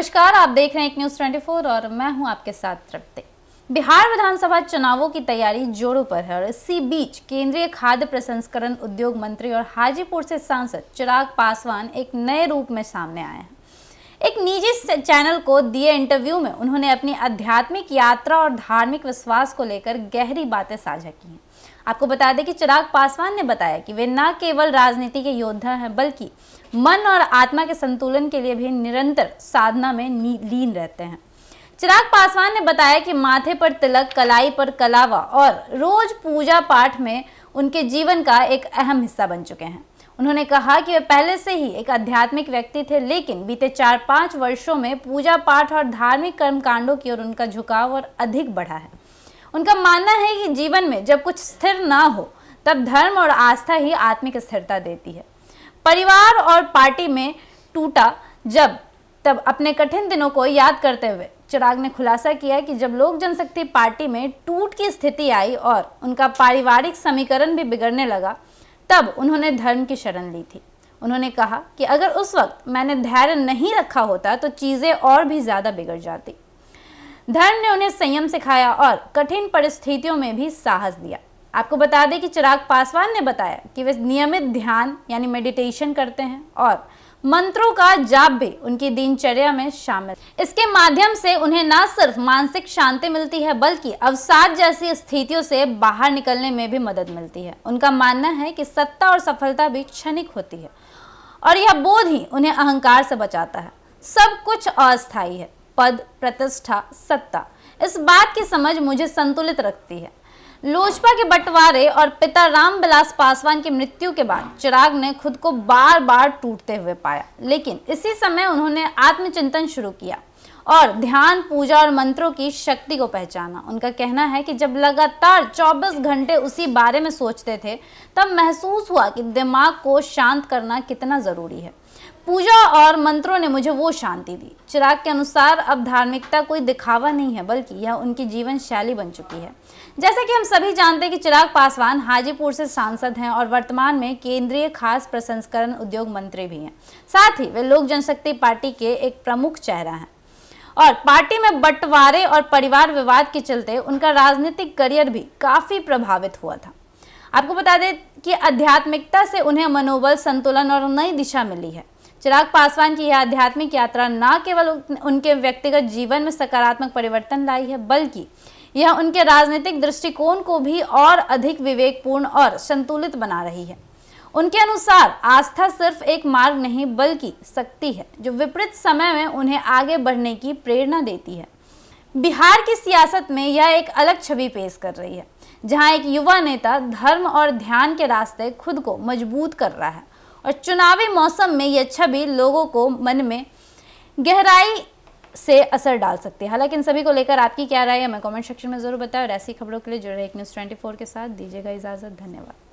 नमस्कार, आप देख रहे हैं एक न्यूज़ 24 और मैं हूं आपके साथ तृप्ति। बिहार विधानसभा चुनावों की तैयारी जोरों पर है और इसी बीच केंद्रीय खाद्य प्रसंस्करण उद्योग मंत्री और हाजीपुर से सांसद चिराग पासवान एक नए रूप में सामने आए हैं। एक निजी चैनल को दिए इंटरव्यू में उन्होंने अपनी आध्यात्मिक यात्रा और धार्मिक विश्वास को लेकर गहरी बातें साझा की हैं। आपको बता दें कि चिराग पासवान ने बताया कि वे न केवल राजनीति के योद्धा हैं बल्कि मन और आत्मा के संतुलन के लिए भी निरंतर साधना में लीन रहते हैं। चिराग पासवान ने बताया कि माथे पर तिलक, कलाई पर कलावा और रोज पूजा पाठ में उनके जीवन का एक अहम हिस्सा बन चुके हैं। उन्होंने कहा कि वे पहले से ही एक आध्यात्मिक व्यक्ति थे, लेकिन बीते 4-5 वर्षों में पूजा पाठ और धार्मिक कर्मकांडों की ओर उनका झुकाव और अधिक बढ़ा है। उनका मानना है कि जीवन में जब कुछ स्थिर ना हो तब धर्म और आस्था ही आत्मिक स्थिरता देती है। परिवार और पार्टी में टूटा तब अपने कठिन दिनों को याद करते हुए चिराग ने खुलासा किया कि जब लोक जनशक्ति पार्टी में टूट की स्थिति आई और उनका पारिवारिक समीकरण भी बिगड़ने लगा, तब उन्होंने धर्म की शरण ली थी। उन्होंने कहा कि अगर उस वक्त मैंने धैर्य नहीं रखा होता तो चीजें और भी ज्यादा बिगड़ जाती। धर्म ने उन्हें संयम सिखाया और कठिन परिस्थितियों में भी साहस दिया। आपको बता दें कि चिराग पासवान ने बताया कि वे नियमित ध्यान यानी मेडिटेशन करते हैं और मंत्रों का जाप भी उनकी दिनचर्या में शामिल। इसके माध्यम से उन्हें न सिर्फ मानसिक शांति मिलती है बल्कि अवसाद जैसी स्थितियों से बाहर निकलने में भी मदद मिलती है। उनका मानना है कि सत्ता और सफलता भी क्षणिक होती है और यह बोध ही उन्हें अहंकार से बचाता है। सब कुछ अस्थायी है, पद, प्रतिष्ठा, सत्ता, इस बात की समझ मुझे संतुलित रखती है। लोजपा के बंटवारे और पिता रामविलास पासवान की मृत्यु के बाद चिराग ने खुद को बार बार टूटते हुए पाया, लेकिन इसी समय उन्होंने आत्मचिंतन शुरू किया और ध्यान, पूजा और मंत्रों की शक्ति को पहचाना। उनका कहना है कि जब लगातार 24 घंटे उसी बारे में सोचते थे तब महसूस हुआ कि दिमाग को शांत करना कितना जरूरी है। पूजा और मंत्रों ने मुझे वो शांति दी। चिराग के अनुसार अब धार्मिकता कोई दिखावा नहीं है बल्कि यह उनकी जीवन शैली बन चुकी है। जैसा कि हम सभी जानते हैं कि चिराग पासवान हाजीपुर से सांसद हैं और वर्तमान में केंद्रीय खाद्य प्रसंस्करण उद्योग मंत्री भी हैं। साथ ही वे लोक जनशक्ति पार्टी के एक प्रमुख चेहरा हैं और पार्टी में बंटवारे और परिवार विवाद के चलते उनका राजनीतिक करियर भी काफी प्रभावित हुआ था। आपको बता दें कि आध्यात्मिकता से उन्हें मनोबल, संतुलन और नई दिशा मिली है। चिराग पासवान की यह आध्यात्मिक यात्रा न केवल उनके व्यक्तिगत जीवन में सकारात्मक परिवर्तन लाई है बल्कि यह उनके राजनीतिक दृष्टिकोण को भी और अधिक विवेकपूर्ण और संतुलित बना रही है। उनके अनुसार आस्था सिर्फ एक मार्ग नहीं बल्कि शक्ति है जो विपरीत समय में उन्हें आगे बढ़ने की प्रेरणा देती है। बिहार की सियासत में यह एक अलग छवि पेश कर रही है, जहां एक युवा नेता धर्म और ध्यान के रास्ते खुद को मजबूत कर रहा है और चुनावी मौसम में यह छवि लोगों को मन में गहराई से असर डाल सकती है। हालांकि इन सभी को लेकर आपकी क्या राय है हमें कमेंट सेक्शन में जरूर बताएं और ऐसी खबरों के लिए जुड़े रहिए एक न्यूज़ 24 के साथ। दीजिएगा इजाजत। धन्यवाद।